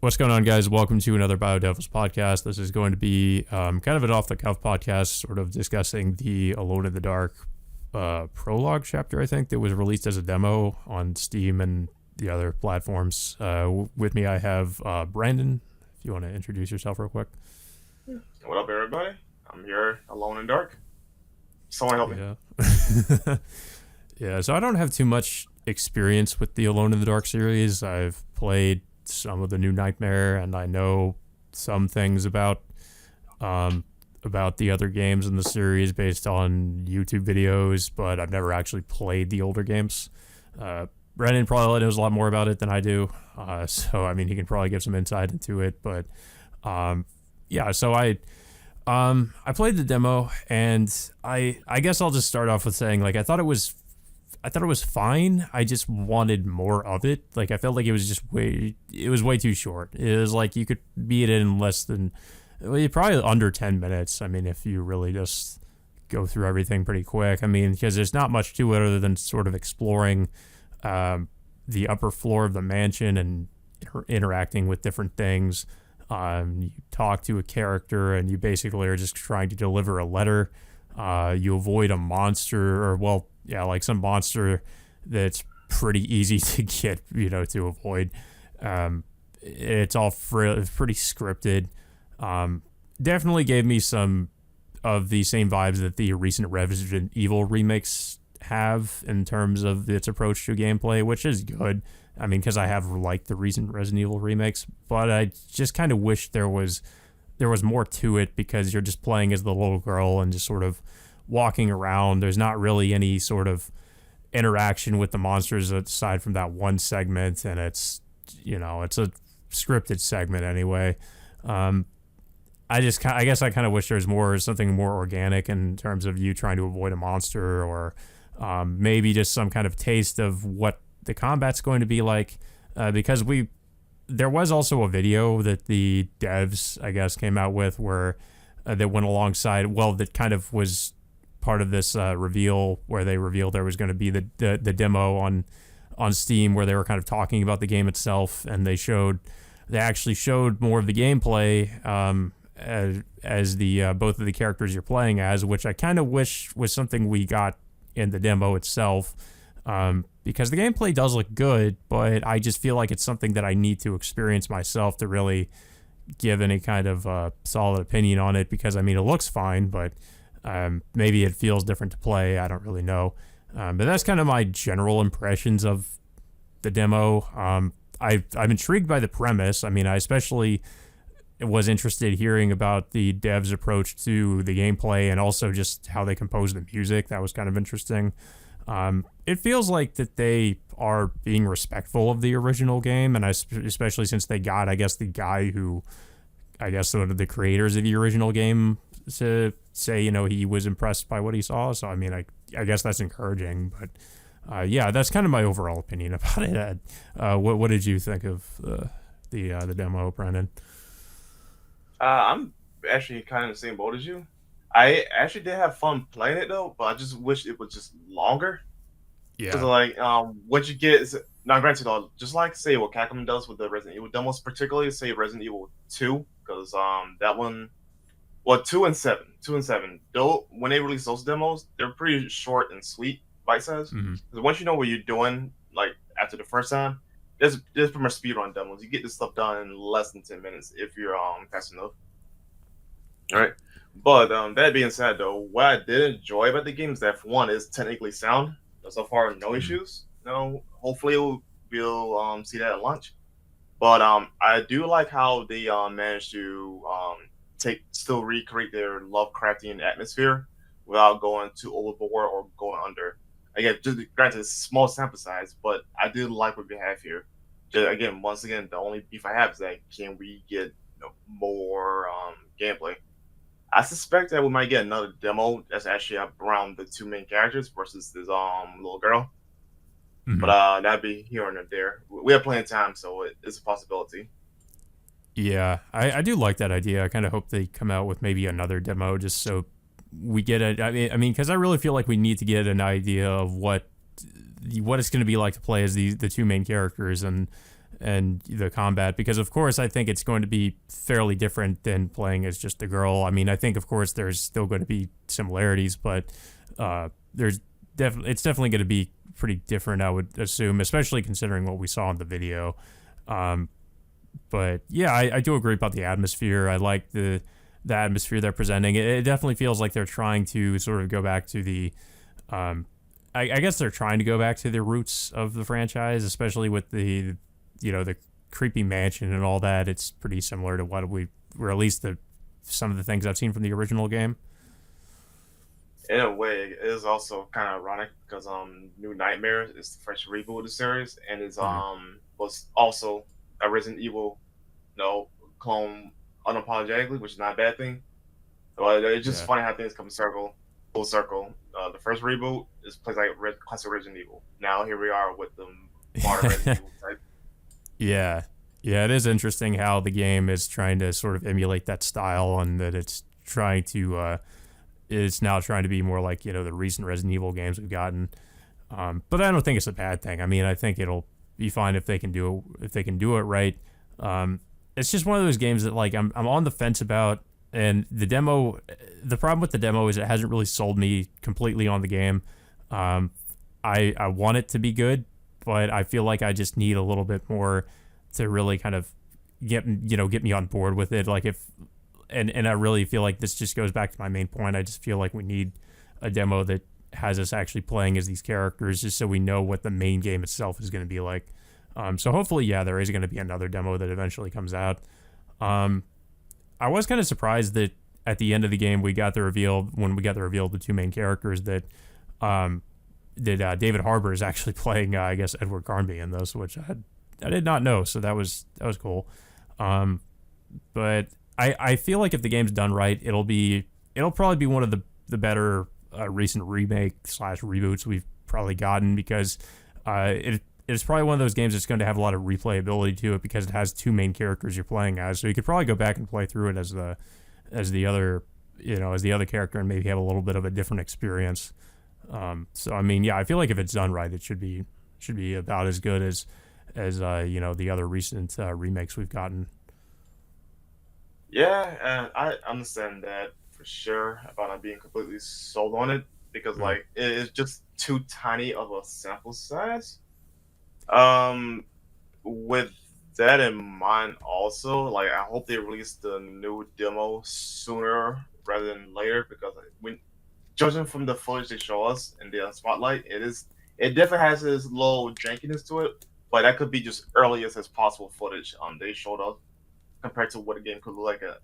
What's going on, guys? Welcome to another BioDevils podcast. This is going to be kind of an off-the-cuff podcast, sort of discussing the Alone in the Dark prologue chapter, I think, that was released as a demo on Steam and the other platforms. With me, I have Brandon, if you want to introduce yourself real quick. What up, everybody? I'm here, Alone in Dark. Someone help me. Yeah. Yeah, so I don't have too much experience with the Alone in the Dark series. I've played some of the new Nightmare, and I know some things about the other games in the series based on YouTube videos, but I've never actually played the older games. Brandon probably knows a lot more about it than I do, so I mean he can probably give some insight into it. But yeah, so I played the demo, and I guess I'll just start off with saying, like, I thought it was fine. I just wanted more of it. Like, I felt like it was way too short. It was like you could beat it in less than, probably under 10 minutes. I mean, if you really just go through everything pretty quick. I mean, because there's not much to it other than sort of exploring the upper floor of the mansion and interacting with different things. You talk to a character, and you basically are just trying to deliver a letter. You avoid a monster, or, well, yeah, like some monster that's pretty easy to get, to avoid. It's all pretty scripted. Definitely gave me some of the same vibes that the recent Resident Evil remakes have in terms of its approach to gameplay, which is good. I mean, because I have liked the recent Resident Evil remakes, but I just kind of wish there was more to it, because you're just playing as the little girl and just sort of walking around. There's not really any sort of interaction with the monsters aside from that one segment, and it's a scripted segment anyway. I guess I kind of wish there was something more organic in terms of you trying to avoid a monster, or maybe just some kind of taste of what the combat's going to be like, because there was also a video that the devs, I guess, came out with where that went alongside, that kind of was part of this reveal, where they revealed there was going to be the demo on Steam, where they were kind of talking about the game itself, and they actually showed more of the gameplay as the both of the characters you're playing as, which I kind of wish was something we got in the demo itself, because the gameplay does look good, but I just feel like it's something that I need to experience myself to really give any kind of solid opinion on it, because I mean, it looks fine, but maybe it feels different to play. I don't really know. But that's kind of my general impressions of the demo. I'm intrigued by the premise. I mean, I especially was interested hearing about the devs' approach to the gameplay, and also just how they compose the music. That was kind of interesting. It feels like that they are being respectful of the original game, and especially since they got, I guess, the guy who, I guess, one of the creators of the original game to say, he was impressed by what he saw. So, I mean, I guess that's encouraging. But yeah, that's kind of my overall opinion about it. What did you think of the demo, Brandon? I'm actually kind of in the same boat as you. I actually did have fun playing it, though, but I just wish it was just longer. Yeah. Because, like, what you get is, now granted, though, just like, say, what Capcom does with the Resident Evil demos, particularly, say, Resident Evil 2, because that one, 2 and 7, though, when they release those demos, they're pretty short and sweet, bite-sized. Because once you know what you're doing, like, after the first time, there's pretty much speedrun demos. You get this stuff done in less than 10 minutes if you're fast enough. All right. But that being said, though, what I did enjoy about the game is that, for one, it's technically sound. So far, no issues. Hopefully we'll see that at launch. But I do like how they managed to still recreate their Lovecraftian atmosphere without going too overboard or going under. Again, just granted, it's a small sample size, but I do like what we have here. Once again, the only beef I have is that, can we get more gameplay? I suspect that we might get another demo that's actually around the two main characters versus this little girl. But that'd be here and there. We have plenty of time, so it's a possibility. Yeah, I do like that idea. I kind of hope they come out with maybe another demo, just so we get I mean, because I really feel like we need to get an idea of what it's going to be like to play as the two main characters, and and the combat, because of course I think it's going to be fairly different than playing as just a girl. I mean, I think of course there's still going to be similarities, but it's definitely going to be pretty different, I would assume, especially considering what we saw in the video. But yeah, I do agree about the atmosphere. I like the atmosphere they're presenting. It definitely feels like they're trying to sort of go back to the I guess they're trying to go back to the roots of the franchise, especially with the the creepy mansion and all that. It's pretty similar to what or at least some of the things I've seen from the original game. In a way, it is also kind of ironic because New Nightmare is the first reboot of the series, and is was also a Resident Evil, clone unapologetically, which is not a bad thing. But it's just funny how things come full circle. The first reboot is plays like classic Resident Evil. Now here we are with the modern Resident Evil type. Yeah, it is interesting how the game is trying to sort of emulate that style, and that it's trying to it's now trying to be more like the recent Resident Evil games we've gotten. But I don't think it's a bad thing. I mean, I think it'll be fine if they can do it right. It's just one of those games that like I'm on the fence about, and the problem with the demo is it hasn't really sold me completely on the game. I want it to be good, but I feel like I just need a little bit more to really kind of get me on board with it. Like and I really feel like this just goes back to my main point. I just feel like we need a demo that has us actually playing as these characters, just so we know what the main game itself is going to be like. So hopefully, there is going to be another demo that eventually comes out. I was kind of surprised that at the end of the game when we got the reveal of the two main characters, that David Harbour is actually playing I guess Edward Carnby in those, which I did not know. So that was cool. But I feel like if the game's done right, it'll probably be one of the better recent remake / reboots we've probably gotten, because it's probably one of those games that's going to have a lot of replayability to it, because it has two main characters you're playing as. So you could probably go back and play through it as the other character, and maybe have a little bit of a different experience. So I mean, I feel like if it's done right, it should be about as good as the other recent remakes we've gotten. Yeah, and I understand that for sure about not being completely sold on it, because like it is just too tiny of a sample size. With that in mind, also, like I hope they release the new demo sooner rather than later, because when judging from the footage they show us in the spotlight, it definitely has this low jankiness to it, but that could be just earliest as possible footage they showed us, compared to what a game could look like at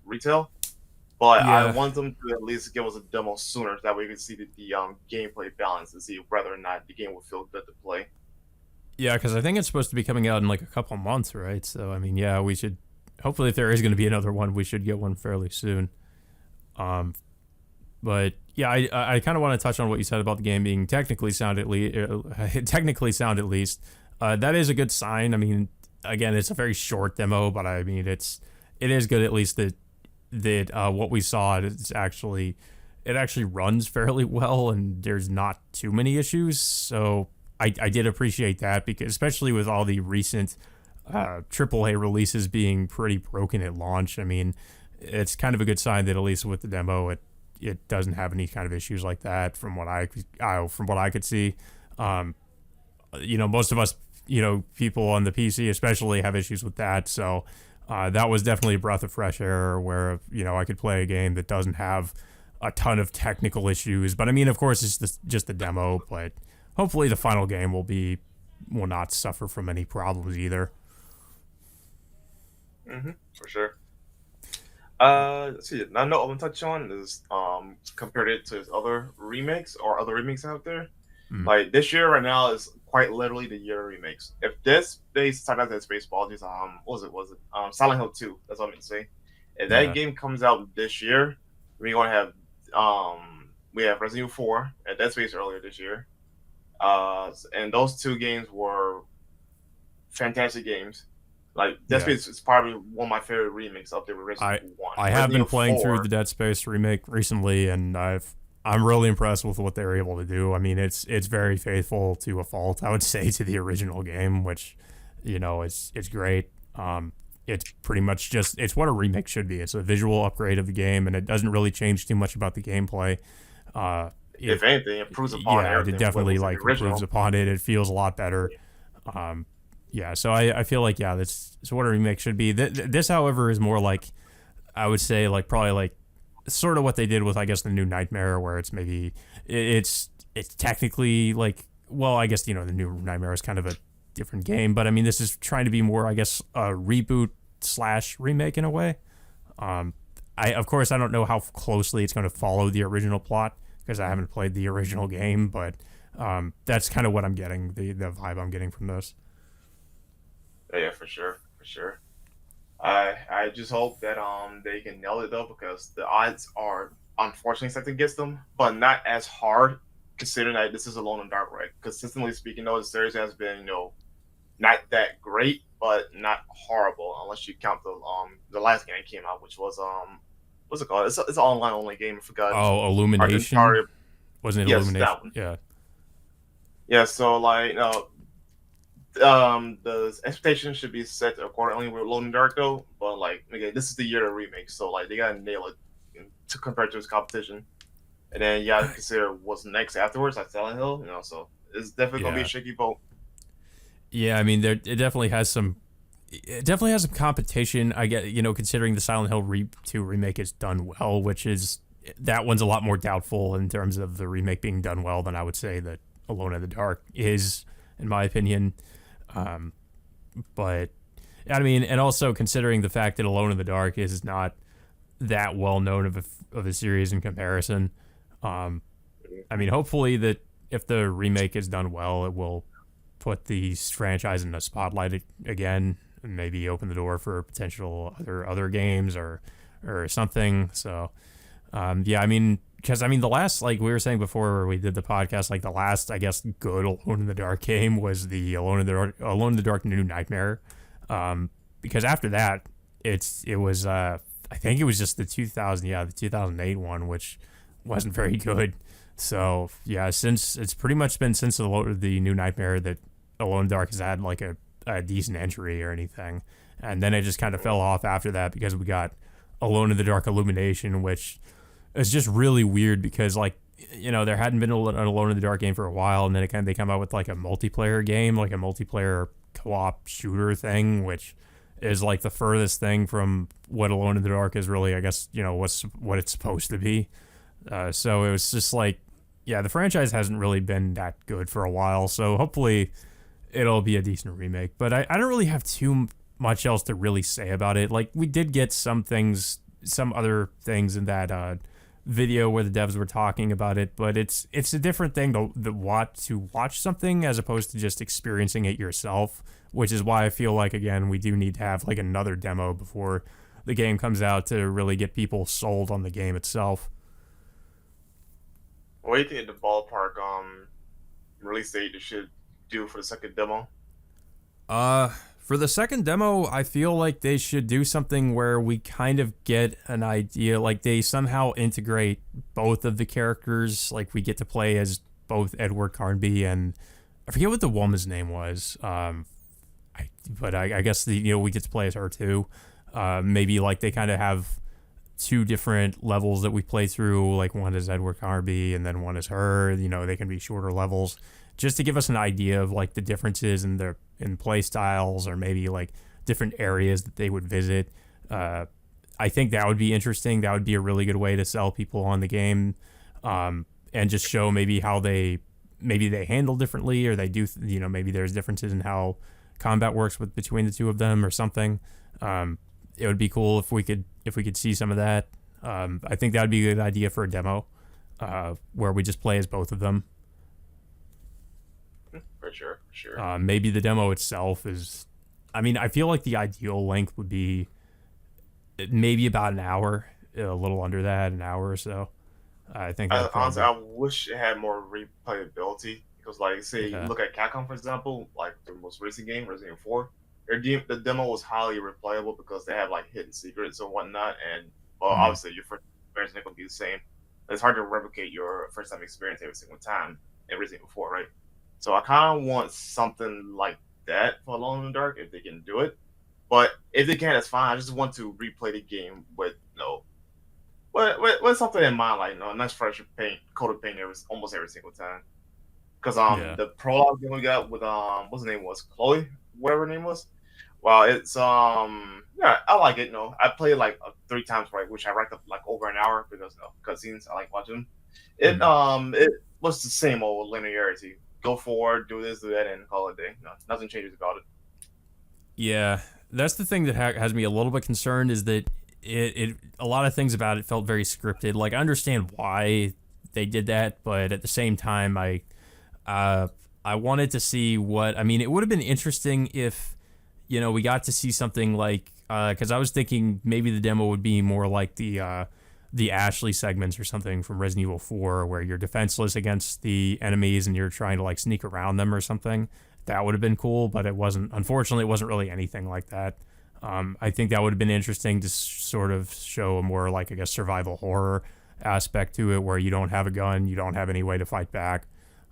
retail. But I want them to at least give us a demo sooner, that way we can see the gameplay balance and see whether or not the game will feel good to play. Yeah, because I think it's supposed to be coming out in like a couple months, right? So I mean, we should hopefully, if there is going to be another one, we should get one fairly soon. But yeah, I kind of want to touch on what you said about the game being technically sound at least. That is a good sign. I mean, again, it's a very short demo, but I mean, it is good at least that what we saw it actually runs fairly well, and there's not too many issues. So I did appreciate that, because especially with all the recent AAA releases being pretty broken at launch, I mean, it's kind of a good sign that at least with the demo, it doesn't have any kind of issues like that from what I could see. Most of us, people on the PC especially, have issues with that. So that was definitely a breath of fresh air, where I could play a game that doesn't have a ton of technical issues. But I mean, of course, it's just the demo. But hopefully, the final game will not suffer from any problems either. For sure. Let's see. Now, no, I'm gonna touch on is compared it to his other remakes out there. Like this year right now is quite literally the year of remakes. If this base type out that space apologies, what was it? Silent Hill 2. That's what I meant to say. If that game comes out this year, we're gonna have we have Resident Evil 4 at Dead Space earlier this year. And those two games were fantastic games. Like Dead Space is probably one of my favorite remakes up there with Resident Evil 1. I have been playing through the Dead Space remake recently, and I'm really impressed with what they were able to do. I mean, it's very faithful to a fault, I would say, to the original game, which it's great. It's pretty much just it's what a remake should be. It's a visual upgrade of the game, and it doesn't really change too much about the gameplay. If It anything, it improves upon Yeah, it everything from what definitely was in the like improves original. upon it. It feels a lot better. Um, yeah, so I feel like that's what a remake should be. This, however, is more like I would say like probably like sort of what they did with I guess the new Nightmare, where it's maybe it's technically like well I guess the new Nightmare is kind of a different game, but I mean this is trying to be more I guess a reboot slash remake in a way. Um, I of course I don't know how closely it's going to follow the original plot because I haven't played the original game, but that's kind of what I'm getting the vibe I'm getting from this. Yeah, for sure, for sure. I just hope that they can nail it though because the odds are unfortunately set against them, but not as hard considering that this is Alone in the Dark, right? Consistently speaking, though, the series has been not that great, but not horrible unless you count the last game that came out, which was what's it called? It's an online only game. I forgot. Oh, Illumination, Argentari. wasn't it Yes, Illumination? that one. Yeah. Yeah, so like the expectations should be set accordingly with Alone in the Dark though. But like again, this is the year of remake, so like they gotta nail it to compare to its competition. And then you gotta consider what's next afterwards, like Silent Hill, so it's definitely gonna be a Yeah. shaky vote. Yeah, I mean, it definitely has some. It definitely has some competition. I get, considering the Silent Hill 2 remake is done well, which is that one's a lot more doubtful in terms of the remake being done well than I would say that Alone in the Dark is, in my opinion. Um, but I mean, and also considering the fact that Alone in the Dark is not that well known of a series in comparison. Um, I mean, hopefully that if the remake is done well, it will put the franchise in the spotlight again, and maybe open the door for potential other games or something. So yeah, I mean, because I mean the last like we were saying before we did the podcast, like the last I guess good Alone in the Dark game was the Alone in the Dark New Nightmare. Because after that, it was I think it was just the 2008 one, which wasn't very good. So yeah, since it's pretty much been since the New Nightmare that Alone in the Dark has had like a decent entry or anything, and then it just kind of fell off after that because we got Alone in the Dark Illumination, which is just really weird because like there hadn't been an Alone in the Dark game for a while, and then they come out with like a multiplayer game, like a multiplayer co-op shooter thing, which is like the furthest thing from what Alone in the Dark is really, I guess, what it's supposed to be. So it was just like, yeah, the franchise hasn't really been that good for a while. So hopefully it'll be a decent remake. But I don't really have too much else to really say about it. Like we did get some other things in that video where the devs were talking about it, but it's a different thing to watch something as opposed to just experiencing it yourself, which is why I feel like again we do need to have like another demo before the game comes out to really get people sold on the game itself. What do you think the ballpark release date they should do for the second demo? For the second demo, I feel like they should do something where we kind of get an idea, like they somehow integrate both of the characters, like we get to play as both Edward Carnby and I forget what the woman's name was. I guess we get to play as her too. Maybe like they kind of have two different levels that we play through. Like one is Edward Carnby and then one is her. They can be shorter levels, just to give us an idea of like the differences in play styles or maybe like different areas that they would visit. I think that would be interesting. That would be a really good way to sell people on the game, and just show maybe how they handle differently or they do. Maybe there's differences in how combat works between the two of them or something. It would be cool if we could see some of that. I think that would be a good idea for a demo, where we just play as both of them. For sure. Maybe the demo itself is. I mean, I feel like the ideal length would be maybe about an hour, a little under that, an hour or so. I think that Honestly, I wish it had more replayability because, like, say you look at Capcom for example, like the most recent game, Resident Evil 4. The demo was highly replayable because they have like hidden secrets and whatnot, and obviously your first experience ain't gonna be the same. It's hard to replicate your first time experience every single time in Resident Evil 4, right? So I kind of want something like that for Alone in the Dark if they can do it. But if they can, it's fine. I just want to replay the game with with something in mind, like a nice fresh paint, coat of paint almost every single time. Because Yeah. the prologue game we got with what's her name was Chloe, whatever her name was. Well, it's yeah, I like it. I played it like 3 times, right, which I racked up like over an hour because cutscenes. I like watching them. It was the same old linearity. Go forward, do this, do that, and call it a day. No, nothing changes about it. Yeah, that's the thing that has me a little bit concerned is that it a lot of things about it felt very scripted. Like I understand why they did that, but at the same time, I wanted to see what I mean. It would have been interesting if we got to see something like because I was thinking maybe the demo would be more like the Ashley segments or something from Resident Evil 4 where you're defenseless against the enemies and you're trying to like sneak around them or something. That would have been cool, but it wasn't. Unfortunately, it wasn't really anything like that. I think that would have been interesting to sort of show a more like I guess survival horror aspect to it, where you don't have a gun, you don't have any way to fight back.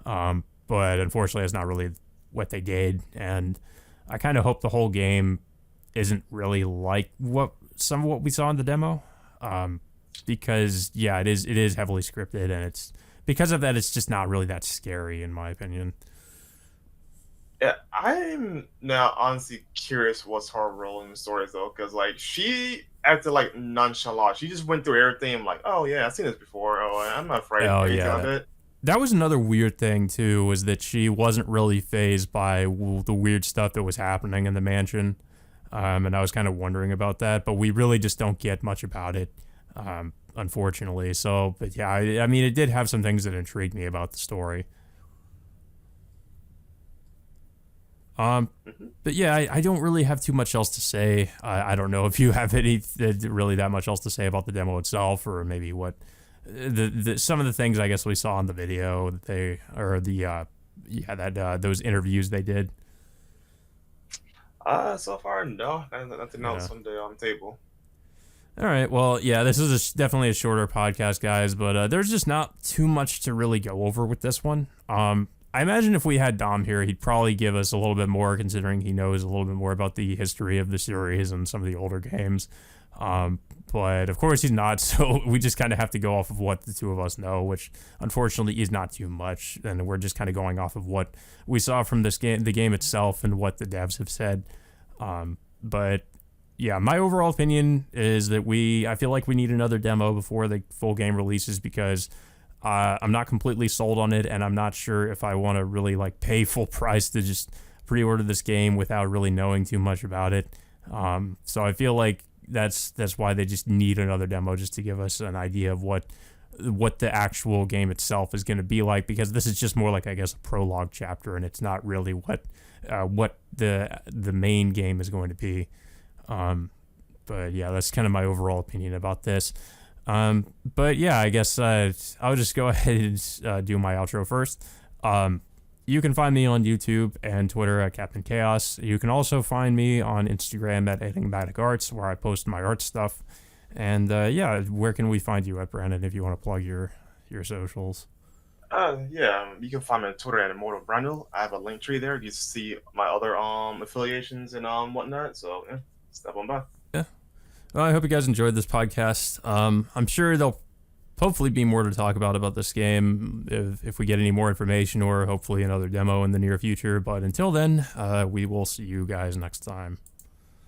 But unfortunately, that's not really what they did, and I kind of hope the whole game isn't really like some of what we saw in the demo, because yeah, it is heavily scripted, and it's because of that, it's just not really that scary in my opinion. Yeah, I'm now honestly curious what's her role in the story though, because like she acted like nonchalant. She just went through everything like, oh yeah, I've seen this before. Oh, I'm not afraid. Oh Anything yeah, like that. that was another weird thing too, was that she wasn't really phased by the weird stuff that was happening in the mansion, and I was kind of wondering about that, but we really just don't get much about it, unfortunately. So, but yeah, I mean, it did have some things that intrigued me about the story. Hmm. But yeah, I don't really have too much else to say. I don't know if you have any really that much else to say about the demo itself, or maybe what the some of the things I guess we saw in the video that they or the yeah that those interviews they did. So far no, nothing Yeah. else on the table. All right. Well, yeah, this is definitely a shorter podcast, guys, but there's just not too much to really go over with this one. I imagine if we had Dom here, he'd probably give us a little bit more, considering he knows a little bit more about the history of the series and some of the older games. But of course he's not, so we just kind of have to go off of what the two of us know, which unfortunately is not too much, and we're just kind of going off of what we saw from this game, the game itself, and what the devs have said. But yeah, my overall opinion is that I feel like we need another demo before the full game releases, because I'm not completely sold on it, and I'm not sure if I want to really like pay full price to just pre-order this game without really knowing too much about it. So I feel like that's why they just need another demo, just to give us an idea of what the actual game itself is going to be like, because this is just more like I guess a prologue chapter, and it's not really what the main game is going to be. But yeah, that's kind of my overall opinion about this. But yeah, I guess I'll just go ahead and do my outro first. You can find me on YouTube and Twitter at KaptainKaos. You can also find me on Instagram at Enigmatic Arts, where I post my art stuff. And yeah, where can we find you at, Brandon, if you want to plug your socials? Yeah, you can find me on Twitter at ImmortalBrandel. I have a link tree there. You see my other affiliations and whatnot. So yeah, step on by. Yeah. Well, I hope you guys enjoyed this podcast. I'm sure there'll hopefully be more to talk about this game if we get any more information, or hopefully another demo in the near future. But until then, we will see you guys next time.